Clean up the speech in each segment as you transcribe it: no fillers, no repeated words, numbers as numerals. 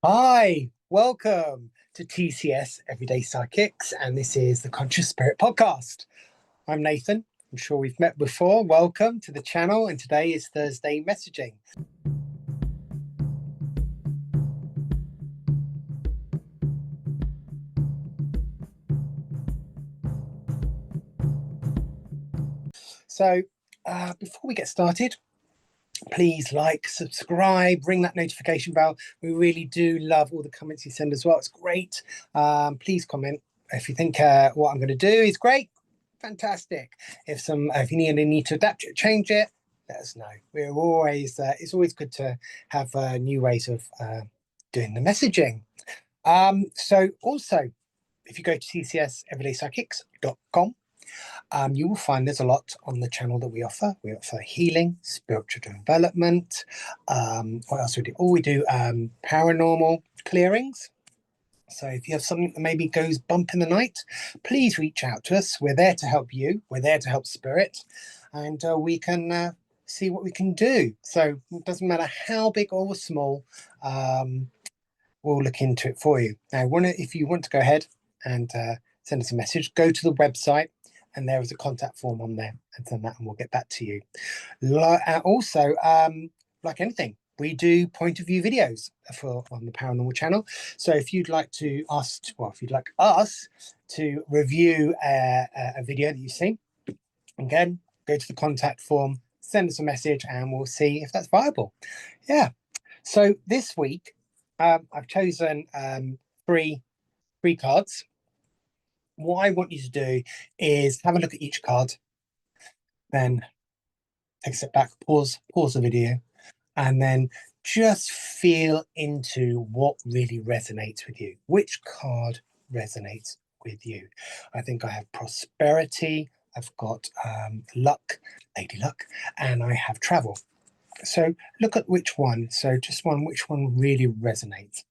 Hi, welcome to TCS Everyday Psychics, and this is the Conscious Spirit Podcast. I'm Nathan. I'm sure we've met before. Welcome to the channel, and today is Thursday messaging. So, before we get started, please like, subscribe, ring that notification bell. We really do love all the comments you send as well. It's great. Please comment if you think what I'm going to do is great. Fantastic. If you need to adapt it, change it, let us know. We're always it's always good to have new ways of doing the messaging. So also, if you go to tcseverydayspsychics.com, you will find there's a lot on the channel that we offer. We offer healing, spiritual development. What else we do? Oh, we do paranormal clearings. So if you have something that maybe goes bump in the night, please reach out to us. We're there to help you. We're there to help spirit, and we can see what we can do. So it doesn't matter how big or small, we'll look into it for you. Now, if you want to go ahead and send us a message, go to the website, and there is a contact form on there, and send that, and we'll get back to you. Also, like anything, we do point of view videos on the Paranormal channel. So if you'd like us to review a video that you've seen, again, go to the contact form, send us a message, and we'll see if that's viable. Yeah. So this week, I've chosen three cards. What I want you to do is have a look at each card, then take a step back, pause the video, and then just feel into what really resonates with you. Which card resonates with you? I think I have prosperity, I've got luck, lady luck, and I have travel. So look at which one. So just which one really resonates.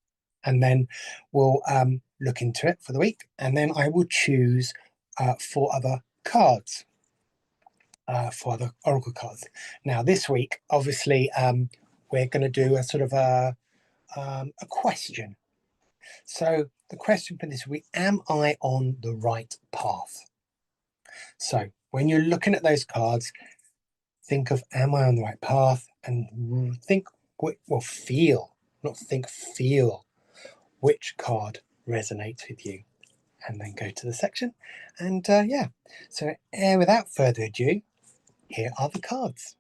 And then we'll look into it for the week. And then I will choose 4 other cards, 4 other oracle cards. Now this week, obviously, we're going to do a sort of a question. So the question for this week: am I on the right path? So when you're looking at those cards, think of, am I on the right path? And think, well, feel, not think, feel which card resonates with you. And then go to the section. And yeah, so without further ado, here are the cards.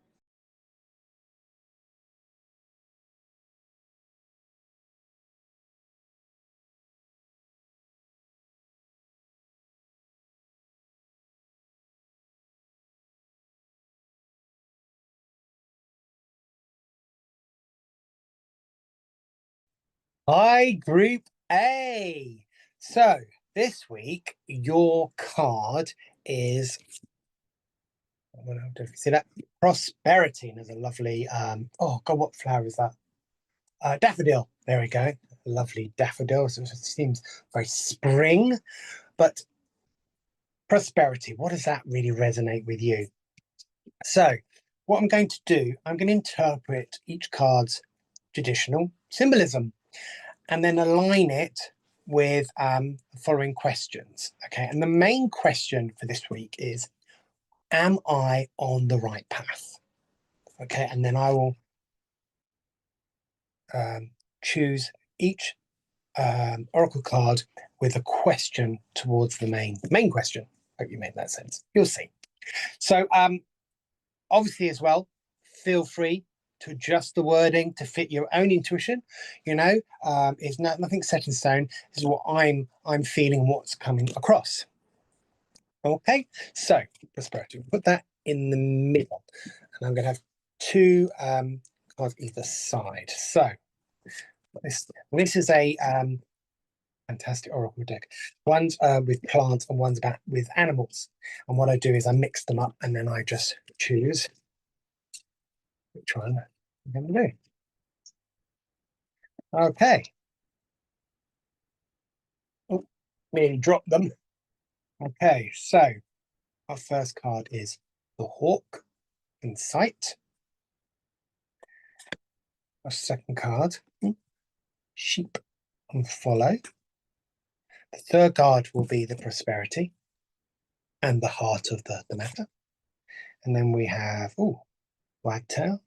Hi, Group A. So this week, your card is, I don't know if you see that, prosperity. And there's a lovely, oh God, what flower is that? Daffodil. There we go. Lovely daffodil. So it seems very spring, but prosperity. What does that really resonate with you? So what I'm going to do, I'm going to interpret each card's traditional symbolism and then align it with the following questions. Okay, and the main question for this week is, am I on the right path? Okay, and then I will choose each oracle card with a question towards the main question. Hope you made that sense. You'll see. So obviously as well, feel free to adjust the wording to fit your own intuition. You know, it's nothing set in stone. This is what I'm feeling, what's coming across. Okay, so prosperity. Put that in the middle, and I'm going to have 2 cards either side. So this is a fantastic oracle deck. One's with plants and one's with animals. And what I do is I mix them up, and then I just choose which one I'm going to do. Okay. Oh, nearly dropped them. Okay, so our first card is the Hawk in Sight. Our second card sheep and follow. The third card will be the prosperity and the heart of the matter. And then we have, wagtail.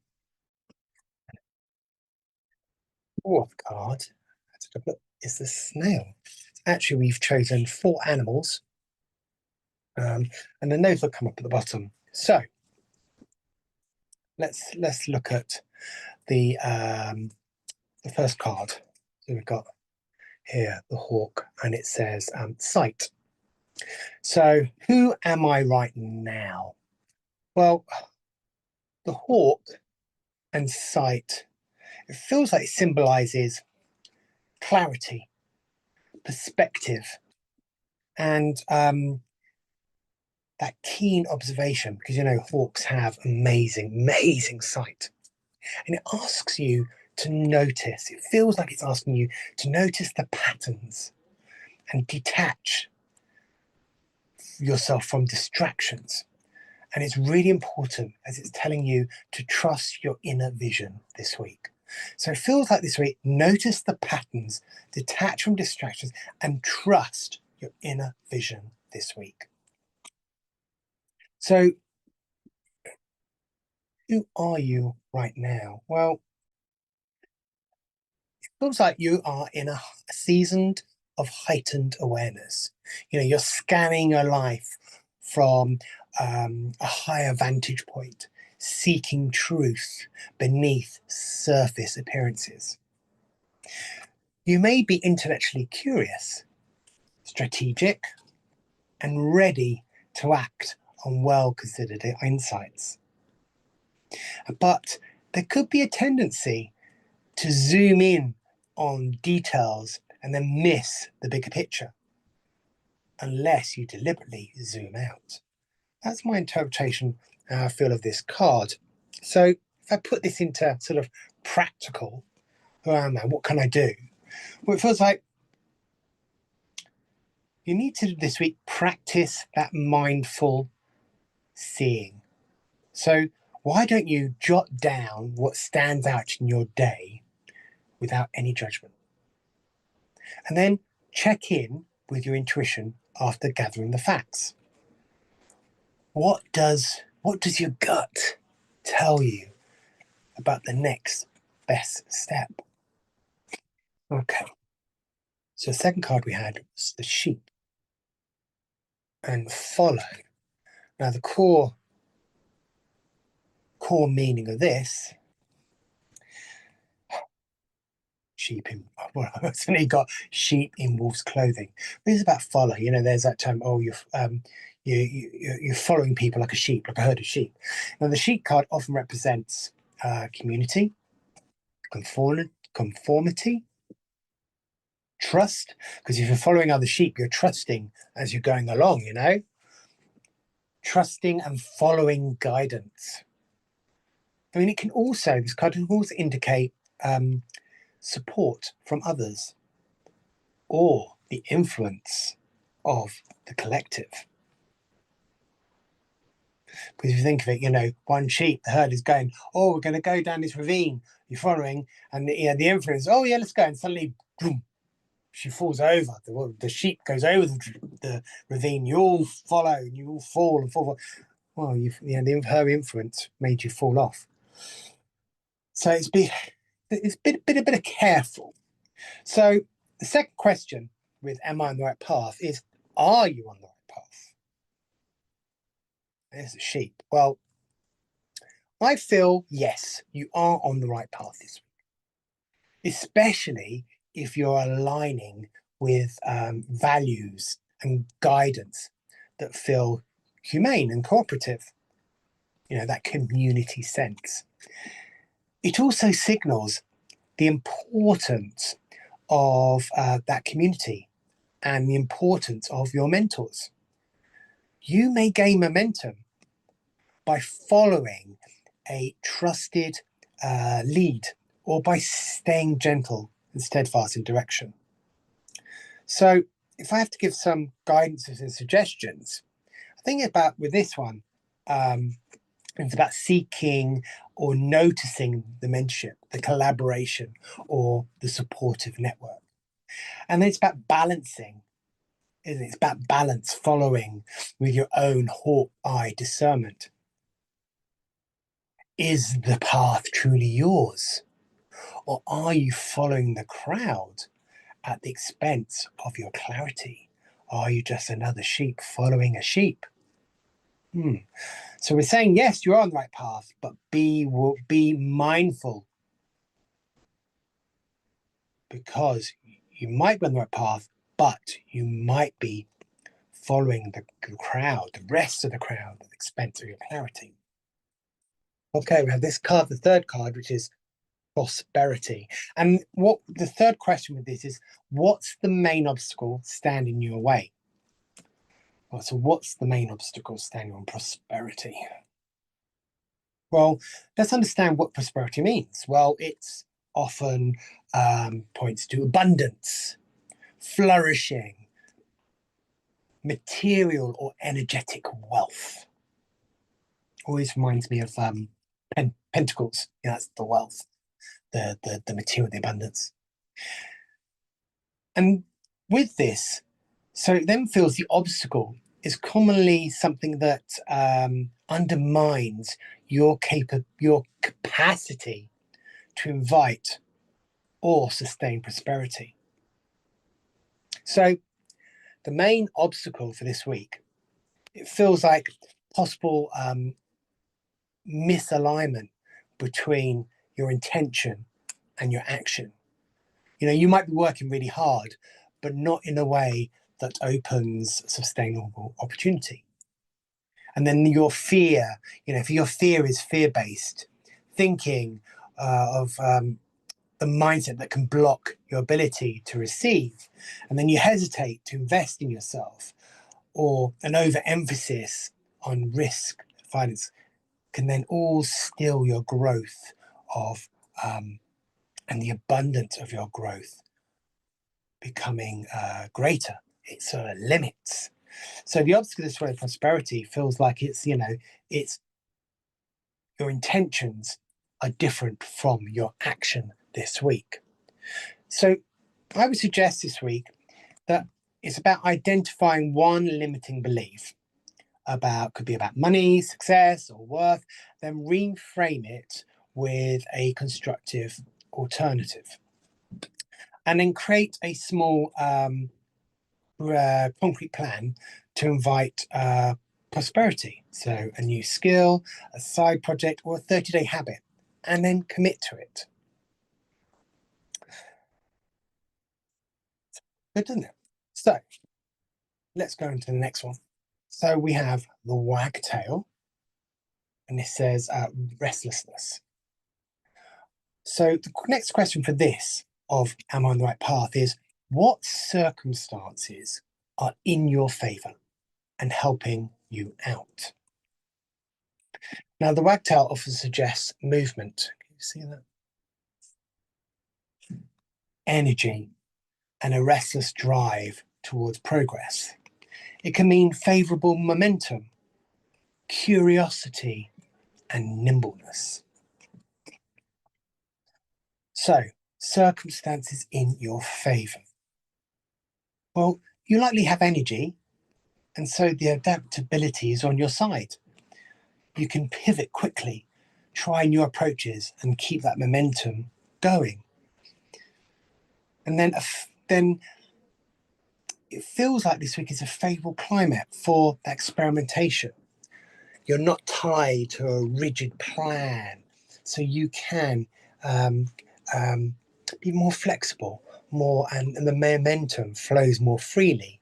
Fourth card, let's have a look, is the snail. Actually, we've chosen 4 animals, and the nose will come up at the bottom. So let's look at the first card. So we've got here the hawk, and it says sight. So who am I right now? Well, the hawk and sight, it feels like it symbolizes clarity, perspective, and that keen observation, because hawks have amazing sight, and it asks you to notice. It feels like it's asking you to notice the patterns and detach yourself from distractions. And it's really important, as it's telling you to trust your inner vision this week. So it feels like this week, notice the patterns, detach from distractions, and trust your inner vision this week. So who are you right now? Well, it feels like you are in a season of heightened awareness. You're scanning your life from a higher vantage point, seeking truth beneath surface appearances. You may be intellectually curious, strategic, and ready to act on well-considered insights. But there could be a tendency to zoom in on details and then miss the bigger picture unless you deliberately zoom out. That's my interpretation, how I feel of this card. So if I put this into sort of practical, who am I? What can I do? Well, it feels like you need to this week practice that mindful seeing. So why don't you jot down what stands out in your day without any judgment? And then check in with your intuition after gathering the facts. What does your gut tell you about the next best step? Okay. So the second card we had was the sheep and follow. Now the core meaning of this, sheep in, well, I've only got sheep in wolf's clothing. But it's about follow. There's that term, you're following people like a sheep, like a herd of sheep. Now the sheep card often represents community, conformity, trust, because if you're following other sheep, you're trusting as you're going along, trusting and following guidance. I mean, this card can also indicate support from others or the influence of the collective. Because if you think of it, one sheep, the herd is going, oh, we're going to go down this ravine, you're following, and the influence, oh yeah, let's go, and suddenly, boom, she falls over. The sheep goes over the ravine. You all follow, and you all fall and fall. Well, her influence made you fall off. So it's a bit of careful. So the second question with am I on the right path is, are you on the right path? There's a sheep. Well, I feel yes, you are on the right path this week, especially if you're aligning with values and guidance that feel humane and cooperative, that community sense. It also signals the importance of that community and the importance of your mentors. You may gain momentum by following a trusted lead or by staying gentle and steadfast in direction. So if I have to give some guidances and suggestions, I think about with this one, it's about seeking or noticing the mentorship, the collaboration, or the supportive network. And then it's about balancing, isn't it? It's about balance, following with your own hawk eye discernment. Is the path truly yours? Or are you following the crowd at the expense of your clarity? Are you just another sheep following a sheep? So we're saying, yes, you're on the right path, but be mindful, because you might be on the right path, but you might be following the crowd, the rest of the crowd, at the expense of your clarity. Okay, we have this card, the third card, which is prosperity. And what the third question with this is, what's the main obstacle standing in your way? Well, so what's the main obstacle standing on prosperity? Well, let's understand what prosperity means. Well, it's often points to abundance, flourishing, material or energetic wealth. Always reminds me of pentacles. Yeah, that's the wealth, the material, the abundance. And with this, so it then feels the obstacle is commonly something that undermines your capacity to invite or sustain prosperity. So the main obstacle for this week, it feels like possible misalignment between your intention and your action. You know, you might be working really hard, but not in a way that opens sustainable opportunity. And then your fear, you know, if your fear is fear-based thinking of the mindset that can block your ability to receive, and then you hesitate to invest in yourself, or an overemphasis on risk finance can then all steal your growth of and the abundance of your growth becoming greater. It sort of limits. So the obstacle to this way of prosperity feels like it's, you know, it's your intentions are different from your action this week. So I would suggest this week that it's about identifying one limiting belief could be about money, success, or worth, then reframe it with a constructive alternative. And then create a small concrete plan to invite prosperity. So a new skill, a side project, or a 30-day habit, and then commit to it. Good, isn't it? So let's go into the next one. So we have the wagtail, and this says restlessness. So the next question for this of am I on the right path is, what circumstances are in your favor and helping you out? Now, the wagtail often suggests movement. Can you see that? Energy and a restless drive towards progress. It can mean favorable momentum, curiosity, and nimbleness. So, circumstances in your favor. Well, you likely have energy, and so the adaptability is on your side. You can pivot quickly, try new approaches, and keep that momentum going. And then it feels like this week is a favorable climate for experimentation. You're not tied to a rigid plan, so you can be more flexible, and the momentum flows more freely.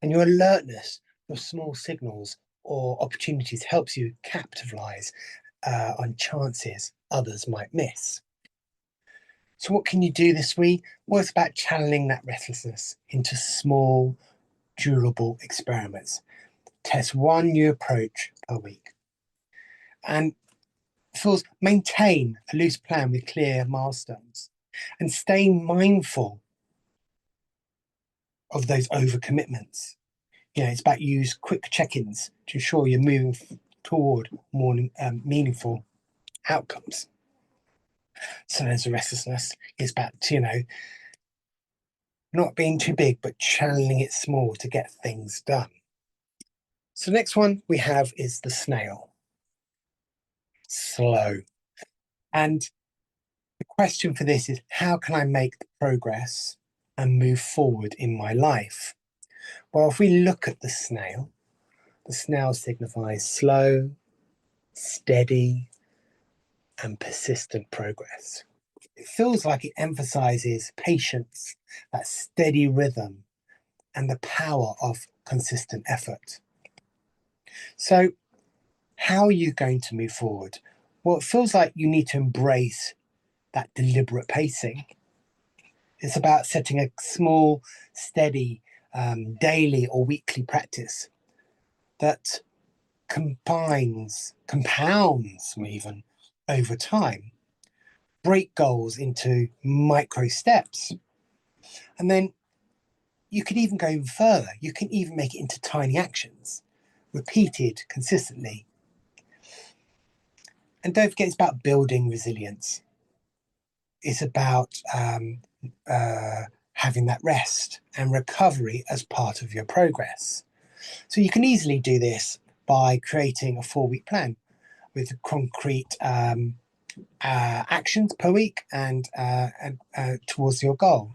And your alertness for small signals or opportunities helps you capitalize on chances others might miss. So what can you do this week? Well, it's about channeling that restlessness into small, durable experiments. Test one new approach per week. And fourth, maintain a loose plan with clear milestones. And stay mindful of those overcommitments. You know, it's about use quick check-ins to ensure you're moving toward more meaningful outcomes. So there's the restlessness. It's about, not being too big, but channeling it small to get things done. So the next one we have is the snail. Slow. And the question for this is, how can I make progress and move forward in my life? Well, if we look at the snail signifies slow, steady, and persistent progress. It feels like it emphasizes patience, that steady rhythm, and the power of consistent effort. So, how are you going to move forward? Well, it feels like you need to embrace that deliberate pacing. It's about setting a small, steady, daily or weekly practice that compounds even over time. Break goals into micro steps. And then you can even go even further. You can even make it into tiny actions, repeated consistently. And don't forget, it's about building resilience. It's about having that rest and recovery as part of your progress. So you can easily do this by creating a 4-week plan with concrete actions per week and towards your goal.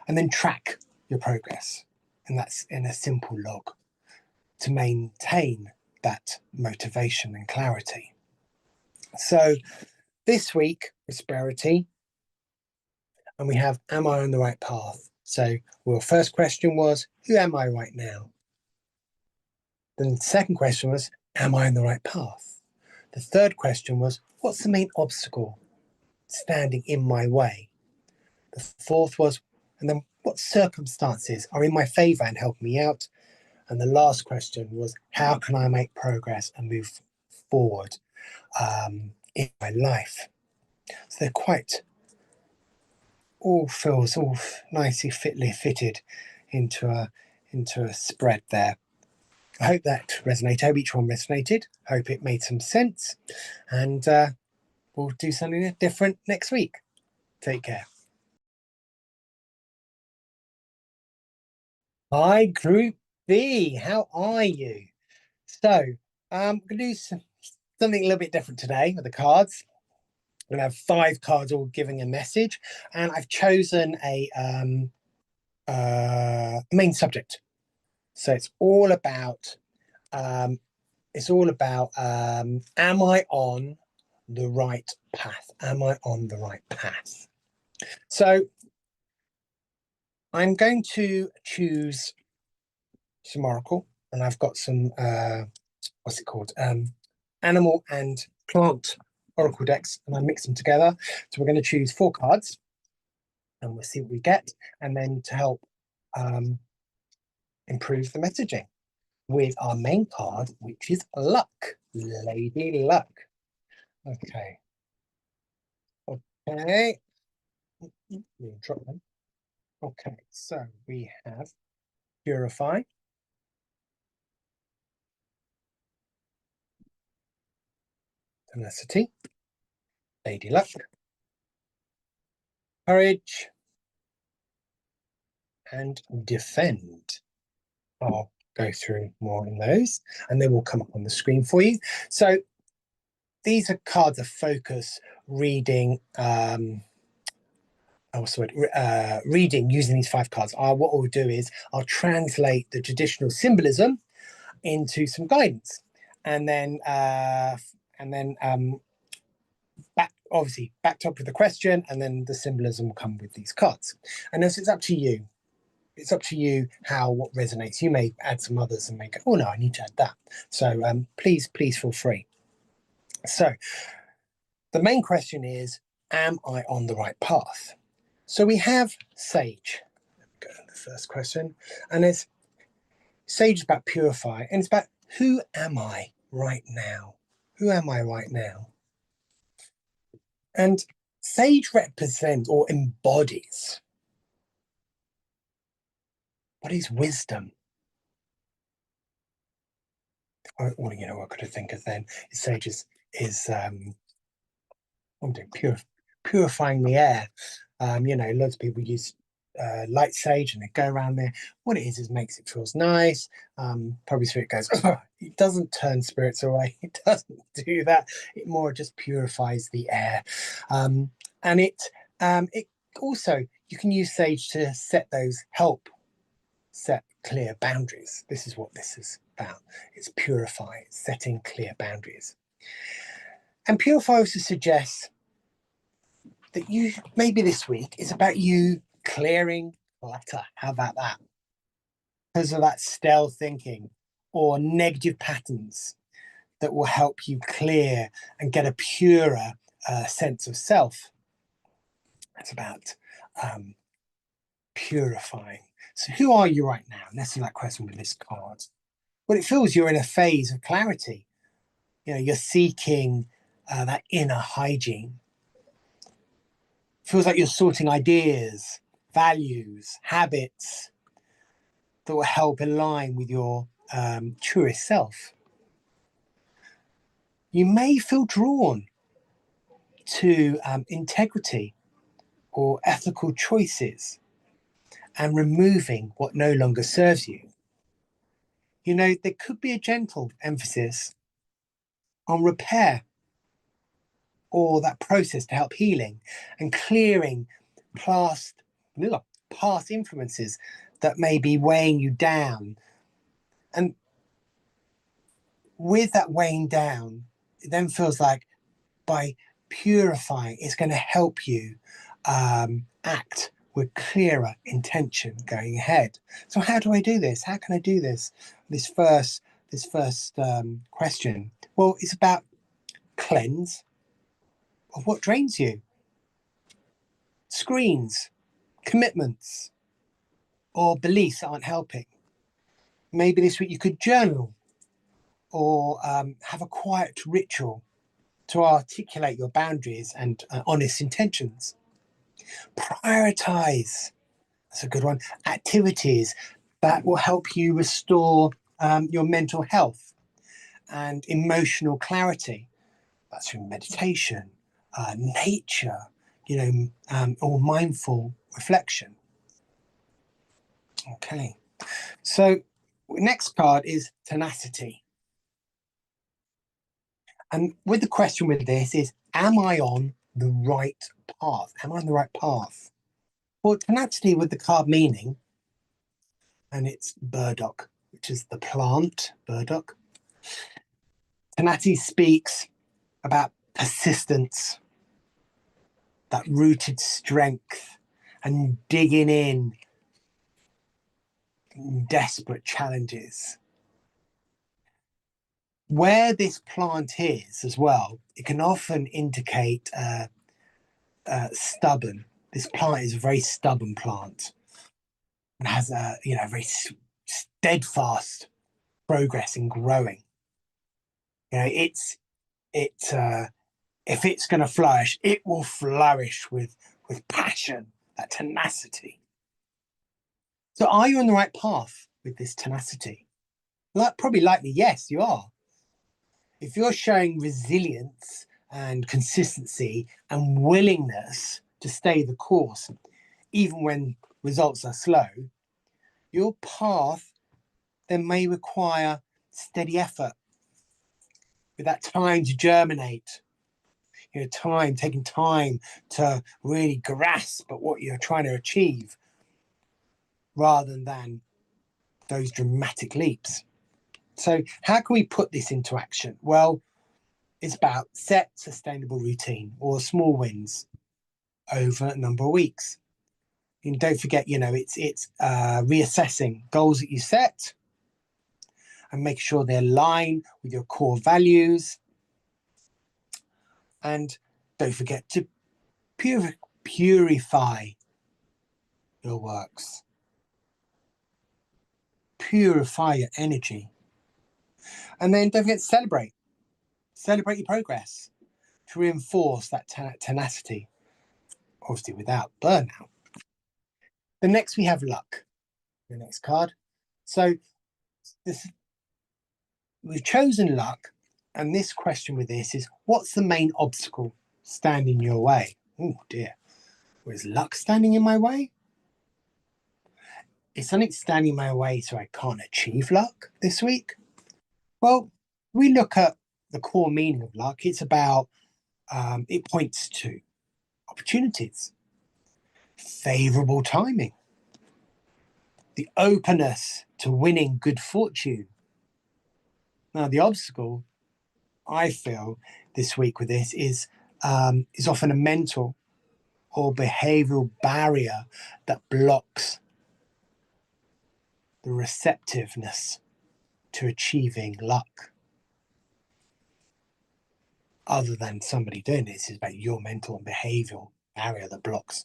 And then track your progress. And that's in a simple log to maintain that motivation and clarity. So this week, prosperity, and we have, am I on the right path? So, well, first question was, who am I right now? Then the second question was, am I on the right path? The third question was, what's the main obstacle standing in my way? The fourth was, and then what circumstances are in my favor and help me out? And the last question was, how can I make progress and move forward in my life? So they're quite, all feels all nicely fitted into a spread there. I hope that resonated. I hope each one resonated. I hope it made some sense. And we'll do something different next week. Take care. Hi, Group B. How are you? So, I'm going to do something a little bit different today with the cards. I'm going to have 5 cards all giving a message, and I've chosen a main subject. So it's all about am I on the right path? Am I on the right path? So I'm going to choose some oracle, and I've got some what's it called? Animal and plant oracle decks, and I mix them together. So we're going to choose 4 cards, and we'll see what we get, and then to help improve the messaging with our main card, which is luck, Lady Luck. Okay. Okay. Drop them. Okay, so we have Purify, Tenacity, Lady Luck, Courage, and Defend. I'll go through more in those, and they will come up on the screen for you. So these are cards of focus, reading, reading using these 5 cards. What we'll do is I'll translate the traditional symbolism into some guidance, and then obviously backed up with the question, and then the symbolism will come with these cards. And this, it's up to you. It's up to you what resonates. You may add some others and make, oh no, I need to add that. So please feel free. So the main question is, am I on the right path? So we have Sage. Let me go to the first question. And it's Sage is about purify, and it's about who am I right now? Who am I right now? And Sage represents or embodies what is wisdom. Or I could think of then. Sage is I'm doing purifying the air. You know, lots of people use light sage and they go around there. What it is makes it feels nice. Probably spirit goes, oh, it doesn't turn spirits away. It doesn't do that. It more just purifies the air. And it also, you can use sage to set clear boundaries. This is what this is about. It's purify, it's setting clear boundaries. And purify also suggests that you maybe this week is about you clearing clutter. How about that? Because of that stale thinking or negative patterns that will help you clear and get a purer sense of self. It's about purifying. So, who are you right now? Let's see that question with this card. Well, it feels you're in a phase of clarity. You know, you're seeking that inner hygiene. Feels like you're sorting ideas, values, habits that will help align with your truest self. You may feel drawn to integrity or ethical choices and removing what no longer serves you. You know, there could be a gentle emphasis on repair or that process to help healing and clearing past, past influences that may be weighing you down. And with that weighing down, it then feels like by purifying, it's going to help you act with clearer intention going ahead. So how do I do this? How can I do this? This first question. Well, it's about cleanse of what drains you. Screens, commitments, or beliefs that aren't helping. Maybe this week you could journal or have a quiet ritual to articulate your boundaries and honest intentions. Prioritize, that's a good one, activities that will help you restore your mental health and emotional clarity. That's through meditation, nature, or mindful reflection. Okay, so next card is tenacity. And with the question with this is, am I on the right path? Am I on the right path? Well, tenacity with the card meaning, and it's burdock, which is the plant, burdock. Tenacity speaks about persistence, that rooted strength, and digging in desperate challenges. Where this plant is as well, it can often indicate stubborn. This plant is a very stubborn plant and has a very steadfast progress in growing. You know, if it's going to flourish, it will flourish with passion, that tenacity. So, are you on the right path with this tenacity? Probably likely, yes, you are. If you're showing resilience and consistency and willingness to stay the course, even when results are slow, your path then may require steady effort with that time to germinate, taking time to really grasp at what you're trying to achieve rather than those dramatic leaps. So how can we put this into action? Well, it's about set sustainable routine or small wins over a number of weeks. And don't forget, it's reassessing goals that you set and make sure they align with your core values. And don't forget to purify your works. Purify your energy. And then don't forget to celebrate. Celebrate your progress to reinforce that tenacity, obviously without burnout. The next we have luck, the next card. So we've chosen luck, and this question with this is, what's the main obstacle stand in your way. Oh dear. Was luck standing in my way? Is something standing in my way so I can't achieve luck this week? Well, we look at the core meaning of luck. It's about, it points to opportunities, favorable timing, the openness to winning good fortune. Now, the obstacle I feel this week with this is often a mental or behavioral barrier that blocks the receptiveness to achieving luck. Other than somebody doing this, is about your mental and behavioral barrier that blocks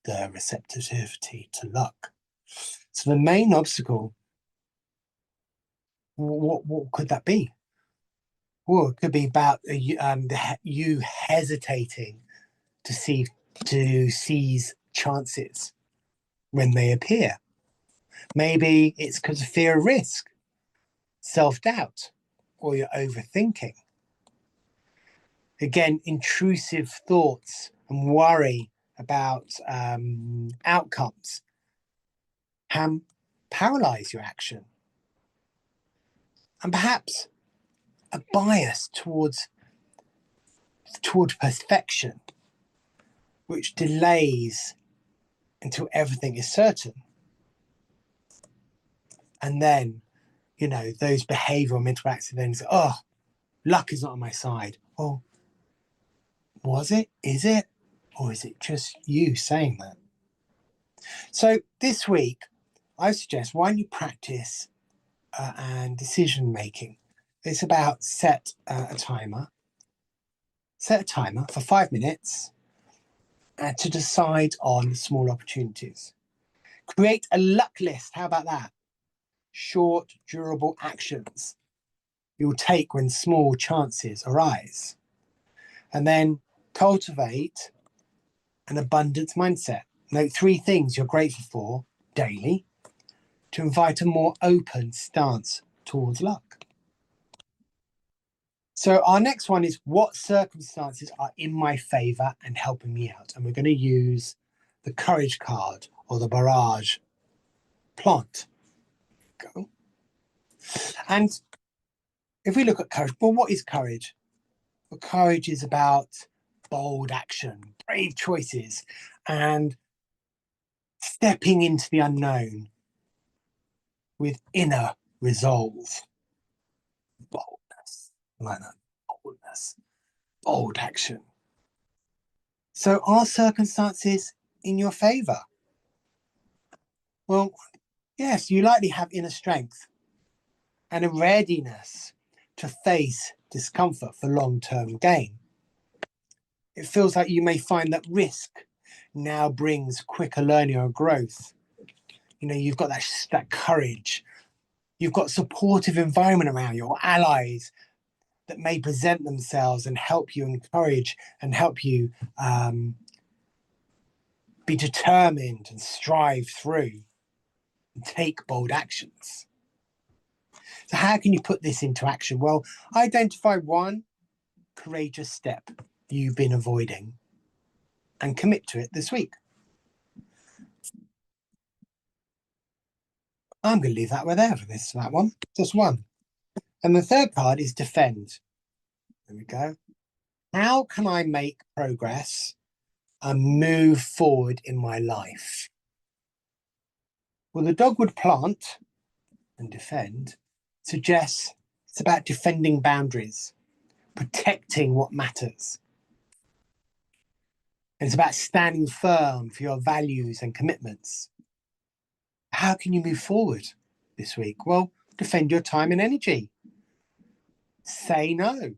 the receptivity to luck. So the main obstacle, what could that be? Well, it could be about you hesitating to seize chances when they appear. Maybe it's because of fear of risk, self-doubt, or you're overthinking. Again, intrusive thoughts and worry about outcomes can paralyze your action. And perhaps a bias toward perfection, which delays until everything is certain. And then, those behavioral mental accidents, oh, luck is not on my side. Oh, was it? Is it? Or is it just you saying that? So this week, I suggest, why don't you practice and decision making? It's about set a timer for 5 minutes to decide on small opportunities. Create a luck list. How about that? Short, durable actions you'll take when small chances arise. And then cultivate an abundance mindset. Note 3 things you're grateful for daily to invite a more open stance towards luck. So our next one is, what circumstances are in my favor and helping me out? And we're going to use the courage card or the barrage plant. Go. And if we look at courage, well, what is courage? Well, courage is about bold action, brave choices, and stepping into the unknown with inner resolve. Boldness, like that. Boldness, bold action. So are circumstances in your favor? Well, yes, you likely have inner strength and a readiness to face discomfort for long-term gain. It feels like you may find that risk now brings quicker learning or growth. You've got that courage. You've got supportive environment around you, or allies that may present themselves and help you encourage and help you be determined and strive through and take bold actions. So how can you put this into action? Well, identify one courageous step you've been avoiding and commit to it this week. I'm going to leave that there for that one. Just one. And the third card is defend. There we go. How can I make progress and move forward in my life? Well, the dogwood plant and defend suggests it's about defending boundaries, protecting what matters. And it's about standing firm for your values and commitments. How can you move forward this week? Well, defend your time and energy. Say no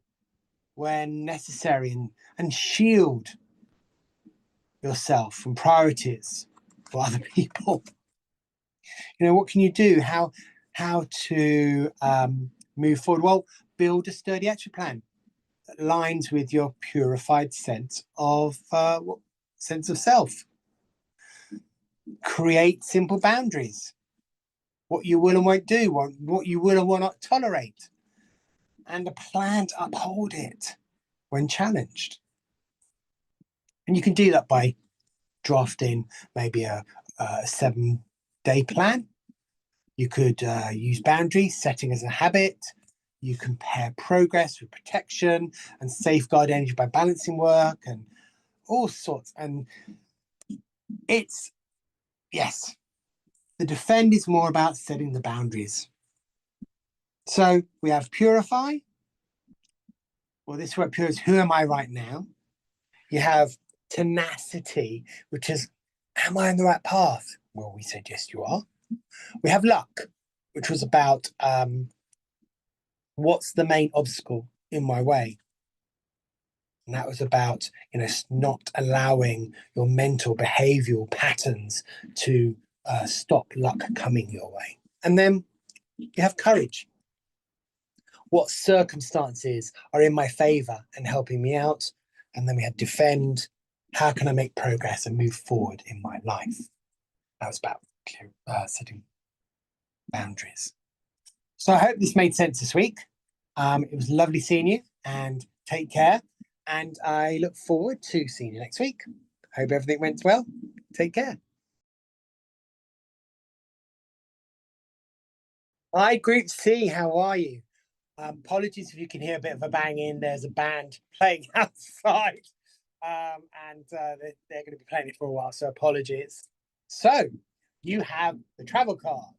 when necessary and shield yourself from priorities for other people. What can you do? How to move forward? Well, build a sturdy action plan that aligns with your purified sense of self. Create simple boundaries. What you will and won't do, what you will and will not tolerate, and a plan to uphold it when challenged. And you can do that by drafting maybe a 7-day plan. You could use boundaries, setting as a habit. You compare progress with protection and safeguard energy by balancing work and all sorts. And it's, yes, the defend is more about setting the boundaries. So we have purify. Well, this word pure is who am I right now? You have tenacity, which is, am I on the right path? Well, we said, yes, you are. We have luck, which was about what's the main obstacle in my way? And that was about, not allowing your mental behavioral patterns to stop luck coming your way. And then you have courage. What circumstances are in my favor and helping me out? And then we had defend. How can I make progress and move forward in my life? That was about setting boundaries. So I hope this made sense this week. It was lovely seeing you, and take care. And I look forward to seeing you next week. Hope everything went well. Take care. Hi, Group C. How are you? Apologies if you can hear a bit of a bang in. There's a band playing outside, and they're going to be playing it for a while. So apologies. So you have the travel card.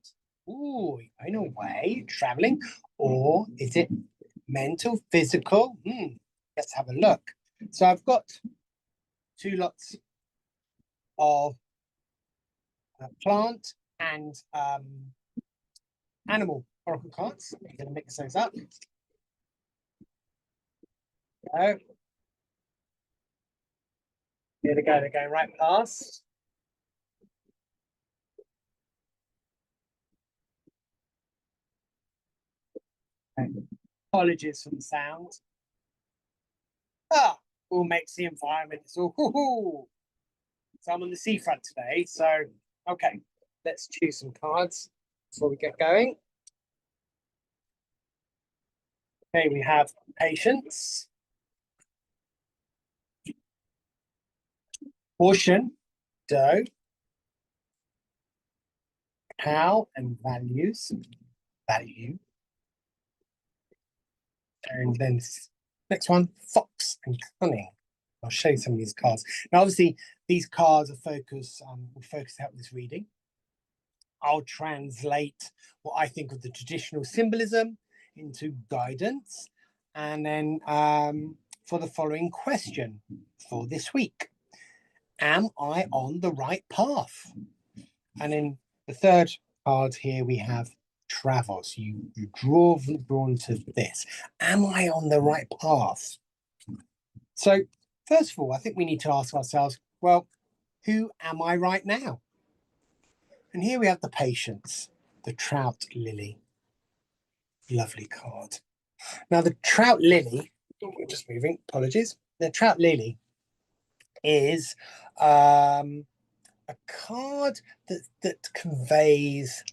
Ooh, in a way, traveling, or is it mental, physical? Let's have a look. So I've got 2 lots of plant and animal oracle cards. I'm going to mix those up. Here they go. They're going right past. Okay. Apologies for the sound. All makes the environment. It's all. So I'm on the seafront today. So, okay, let's choose some cards before we get going. Okay, we have patience, portion, dough, how and values, value. And then next one, fox and cunning. I'll show you some of these cards. Now, obviously, these cards are focused, will focus out this reading. I'll translate what I think of the traditional symbolism into guidance. And then for the following question for this week, am I on the right path? And in the third card here, we have travel. So you drawn to this. Am I on the right path? So first of all, I think we need to ask ourselves, well, who am I right now? And here we have the patience, the trout lily. Lovely card. Now the trout lily, we're just moving, apologies. The trout lily is a card that conveys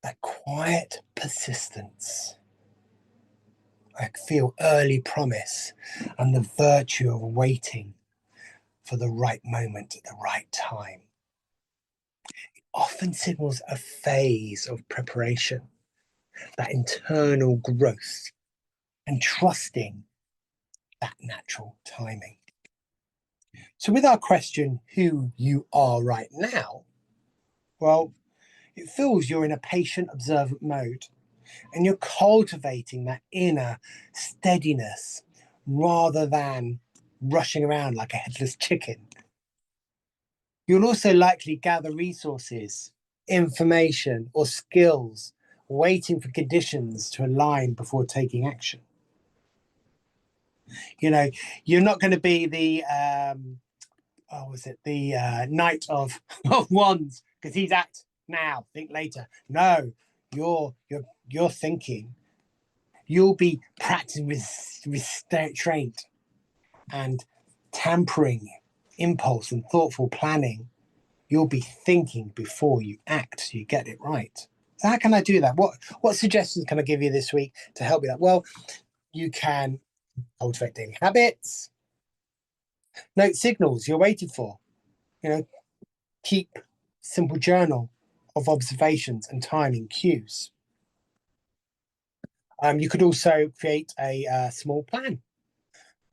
that quiet persistence. I feel early promise and the virtue of waiting for the right moment at the right time. It often signals a phase of preparation, that internal growth, and trusting that natural timing. So with our question, who you are right now, well, it feels you're in a patient observant mode and you're cultivating that inner steadiness rather than rushing around like a headless chicken. You'll also likely gather resources, information, or skills, waiting for conditions to align before taking action. You're not going to be the Knight of Wands because he's act now, think later. No, you're thinking. You'll be practicing restraint and tampering impulse and thoughtful planning. You'll be thinking before you act so you get it right. So how can I do that? What suggestions can I give you this week to help you that? Well, you can cultivate daily habits. Note signals you're waiting for. You know, keep simple journal of observations and timing cues. You could also create a small plan.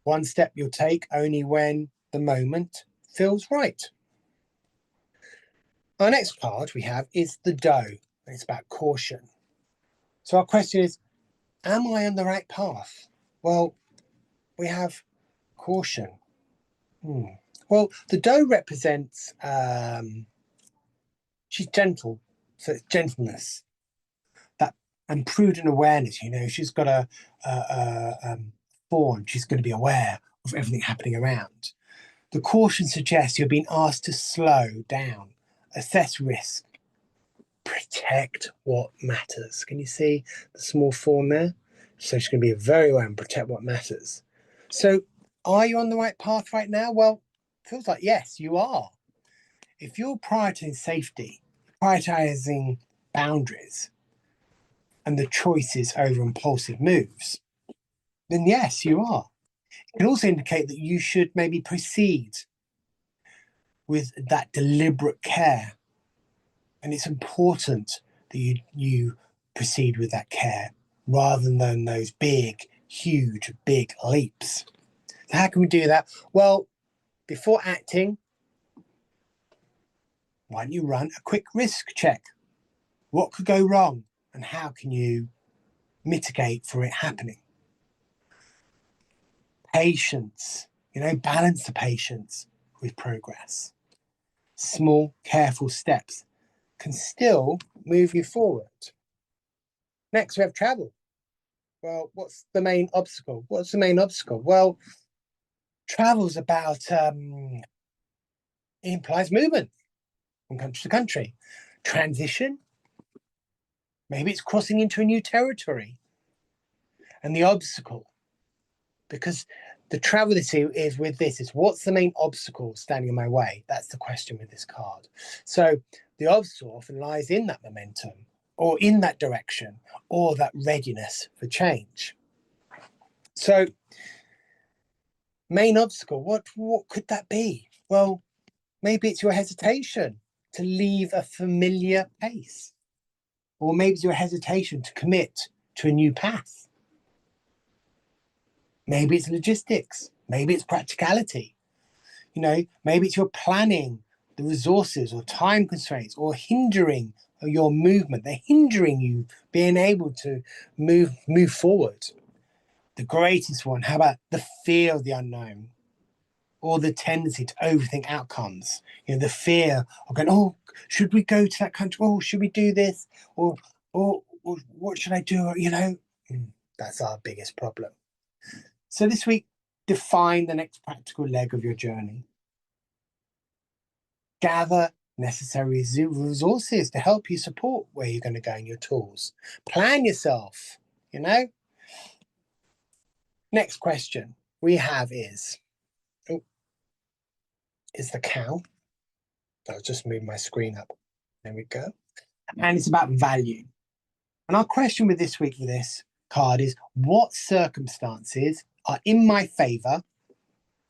One step you'll take only when the moment feels right. Our next card we have is the doe, and it's about caution. So our question is, am I on the right path? Well, we have caution. Well, the doe represents, she's gentle, so it's gentleness, that and prudent awareness. You know, she's got a fawn. She's going to be aware of everything happening around. The caution suggests you're being asked to slow down, assess risk, protect what matters. Can you see the small fawn there? So she's going to be very aware and protect what matters. So are you on the right path right now? Well, feels like yes, you are. If you're prioritizing safety, prioritizing boundaries, and the choices over impulsive moves, then yes, you are. It can also indicate that you should maybe proceed with that deliberate care. And it's important that you proceed with that care rather than those big, huge, big leaps. So how can we do that? Well, before acting, why don't you run a quick risk check? What could go wrong and how can you mitigate for it happening? Patience, balance the patience with progress. Small, careful steps can still move you forward. Next, we have travel. Well, what's the main obstacle? What's the main obstacle? Well, travel's about implies movement from country to country. Transition, maybe it's crossing into a new territory. And the obstacle, because the travel issue is with this, is what's the main obstacle standing in my way? That's the question with this card. So the obstacle often lies in that momentum or in that direction or that readiness for change. So main obstacle, what could that be? Well, maybe it's your hesitation to leave a familiar pace, or maybe it's your hesitation to commit to a new path. Maybe it's logistics, maybe it's practicality. Maybe it's your planning, the resources or time constraints, or hindering your movement. They're hindering you being able to move forward. The greatest one, how about the fear of the unknown? Or the tendency to overthink outcomes, the fear of going, oh, should we go to that country? Oh, should we do this? Or what should I do? That's our biggest problem. So this week, define the next practical leg of your journey. Gather necessary resources to help you support where you're going to go in your tools. Plan yourself, Next question we have is the cow. I'll just move my screen up. There we go. And it's about value. And our question with this card is, what circumstances are in my favor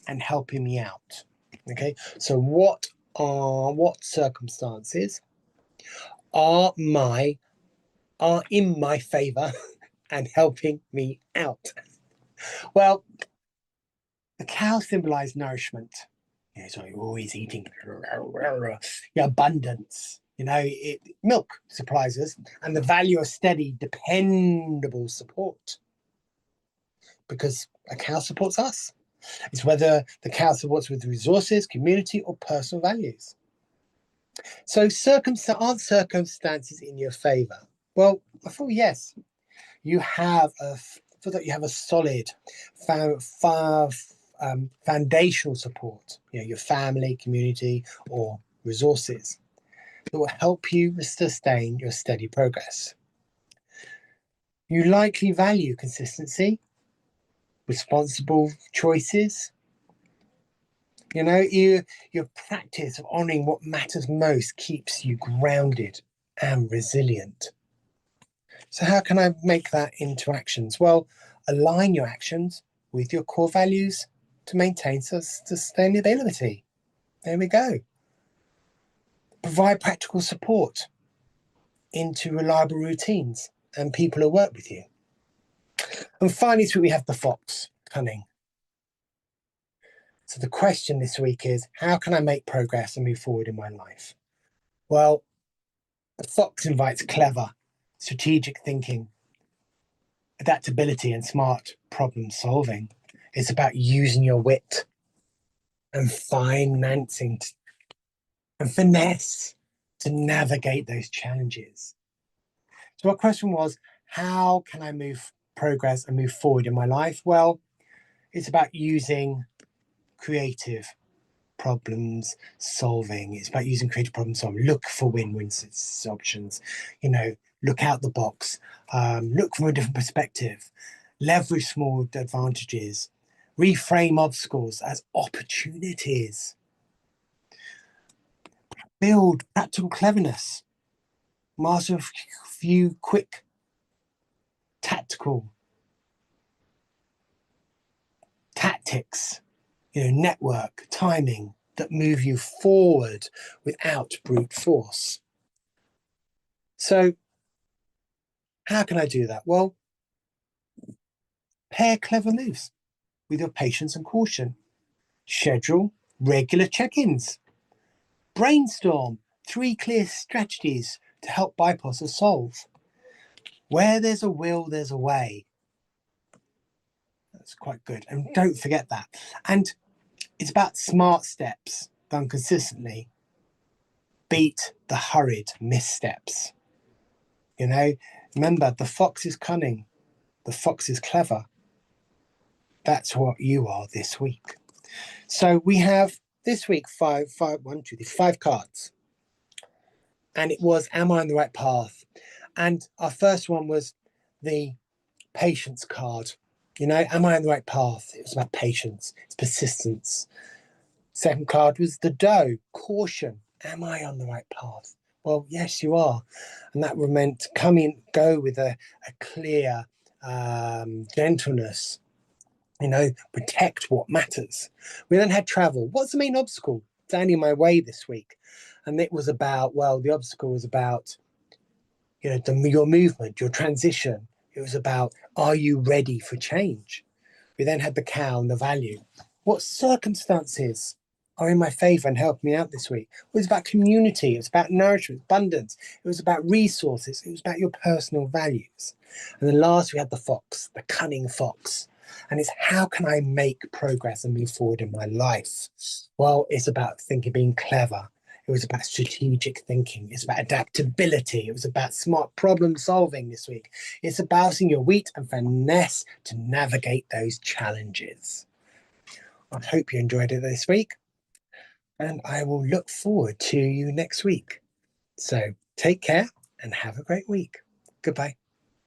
and helping me out? Okay, so what circumstances are in my favor and helping me out? Well, the cow symbolizes nourishment. So you're always eating, your abundance. Milk supplies us, and the value of steady, dependable support. Because a cow supports us. It's whether the cow supports with resources, community, or personal values. So aren't circumstances in your favor? Well, I thought yes. You have a solid foundational support, your family, community, or resources that will help you sustain your steady progress. You likely value consistency, responsible choices. Your practice of honoring what matters most keeps you grounded and resilient. So how can I make that into actions? Well, align your actions with your core values to maintain sustainability. There we go. Provide practical support into reliable routines and people who work with you. And finally, we have the fox, cunning. So the question this week is, how can I make progress and move forward in my life? Well, the fox invites clever, strategic thinking, adaptability, and smart problem solving. It's about using your wit and financing and finesse to navigate those challenges. So our question was, how can I progress and move forward in my life? Well, it's about using creative problems solving. It's about using creative problem solving. Look for win-win options. Look out the box. Look from a different perspective. Leverage small advantages. Reframe obstacles as opportunities. Build practical cleverness. Master a few quick, tactical tactics. Network, timing that move you forward without brute force. So how can I do that? Well, pair clever moves with your patience and caution. Schedule regular check-ins. Brainstorm 3 clear strategies to help bypass or solve. Where there's a will, there's a way. That's quite good. And don't forget that. And it's about smart steps done consistently. Beat the hurried missteps. Remember, the fox is cunning. The fox is clever. That's what you are this week. So we have this week five cards. And it was, am I on the right path? And our first one was the patience card. Am I on the right path? It was about patience, it's persistence. Second card was the doe, caution. Am I on the right path? Well, yes, you are. And that meant go with a clear gentleness, protect what matters. We then had travel. What's the main obstacle standing in my way this week? And it was about, the obstacle was about, your movement, your transition. It was about, are you ready for change? We then had the cow and the value. What circumstances are in my favor and help me out this week? It was about community. It was about nourishment, abundance. It was about resources. It was about your personal values. And then last, we had the fox, the cunning fox. And it's how can I make progress and move forward in my life? Well, it's about being clever. It was about strategic thinking. It's about adaptability. It was about smart problem solving this week. It's about using your wit and finesse to navigate those challenges. I hope you enjoyed it this week, and I will look forward to you next week. So take care and have a great week. Goodbye.